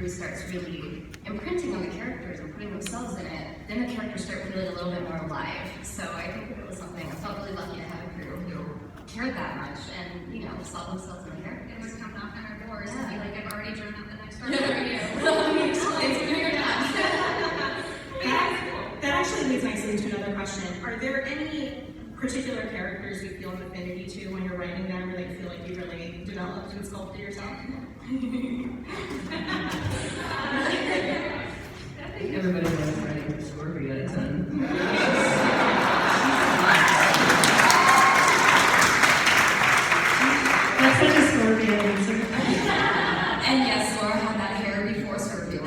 crew starts really imprinting on the characters and putting themselves in it, then the characters start feeling a little bit more alive. So I think that it was something, I felt really lucky to have a crew who cared that much and, you know, saw themselves in the characters. And would come knock on our doors and be Yeah. like, I've already drawn up the next part Yeah. for you. That actually leads nicely to another question. Are there any particular characters you feel an affinity to when you're writing them, or that you feel like you really developed and sculpted yourself? Everybody knows writing for Scorpia a ton. That's such a Scorpio answer. And yes, Laura had that hair before Scorpio.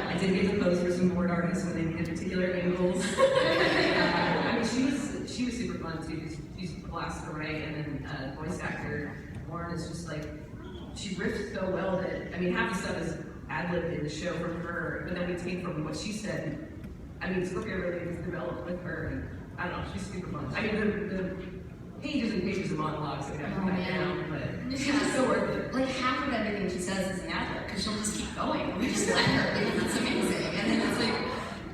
I did get to pose for some board artists when they needed particular angles. I mean, she was super fun too. She's a blast to write, and then voice actor Lauren is just like, she riffs so well that, I mean, half the stuff is ad-libbed in the show from her, but then we take from what she said. I mean, Scorpio really was developed with her, and I don't know, she's super fun. I mean, the pages and pages of monologues that have to cut down, but She's it's just so worth it. like half of everything she says is an ad-lib because she'll just keep going. We just let her because it's amazing. And then it's like,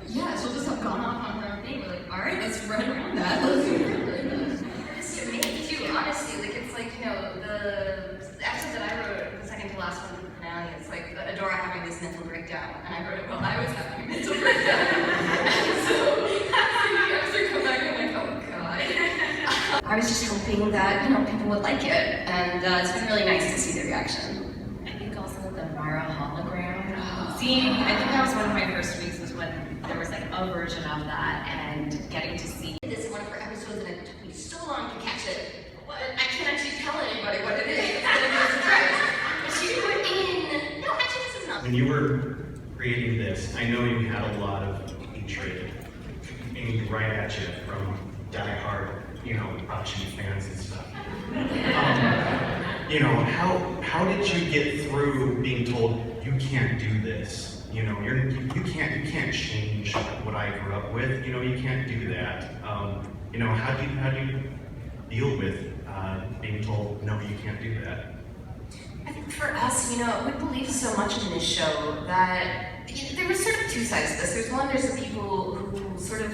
yeah, she'll just have gone off on her own thing. We're like, all right, let's run around that. Let's do it. It's to me too, honestly. Like it's like, you know, the episode that I wrote, the second to last one for the finale, it's like Adora having this mental breakdown, and I wrote it while I was having a mental breakdown. And so after the episode come back, I'm like, oh god. I was just hoping that, you know, people would like it, and it's been really nice to see the reaction. I think also the Mara hologram. I think that was one of my first weeks was when there was like a version of that and getting to see. This is one of her episodes, and it took me so long to catch it. I can't actually tell anybody what it is. But she put in. No, actually, this is not. When you were creating this, I know you had a lot of hatred aimed right at you from diehard, you know, Option fans and stuff. You know, how did you get through being told you can't do this? You know, you can't change what I grew up with. You know, you can't do that. You know, how do you deal with being told no, you can't do that? I think for us, you know, we believe so much in this show that there was sort of two sides to this. There's the people who sort of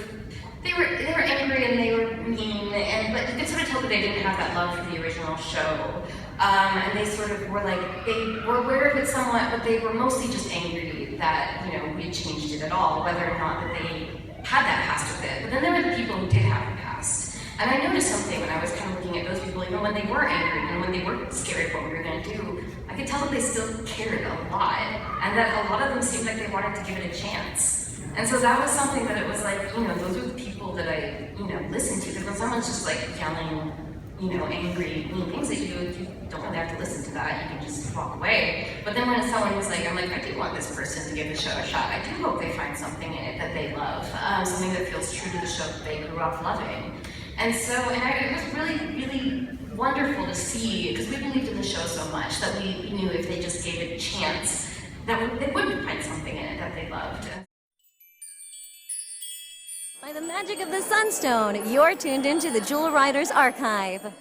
they were angry and they were mean, but you could sort of tell that they didn't have that love for the original show. And they sort of were like, they were aware of it somewhat, but they were mostly just angry that, you know, we had changed it at all, whether or not that they had that past with it. But then there were the people who did have the past. And I noticed something when I was kind of looking at those people, even when they were angry and when they were scared of what we were going to do, I could tell that they still cared a lot, and that a lot of them seemed like they wanted to give it a chance. And so that was something that it was like, you know, those were the people that I, you know, listened to. Because when someone's just like yelling, you know, angry, mean things at you, you don't really have to listen to that. You can just walk away. But then when someone was like, I'm like, I do want this person to give the show a shot. I do hope they find something in it that they love, something that feels true to the show that they grew up loving. And so, it was really, really wonderful to see, because we believed in the show so much that we knew if they just gave it a chance, that they would find something in it that they loved. By the magic of the Sunstone, you're tuned into the Jewel Riders Archive.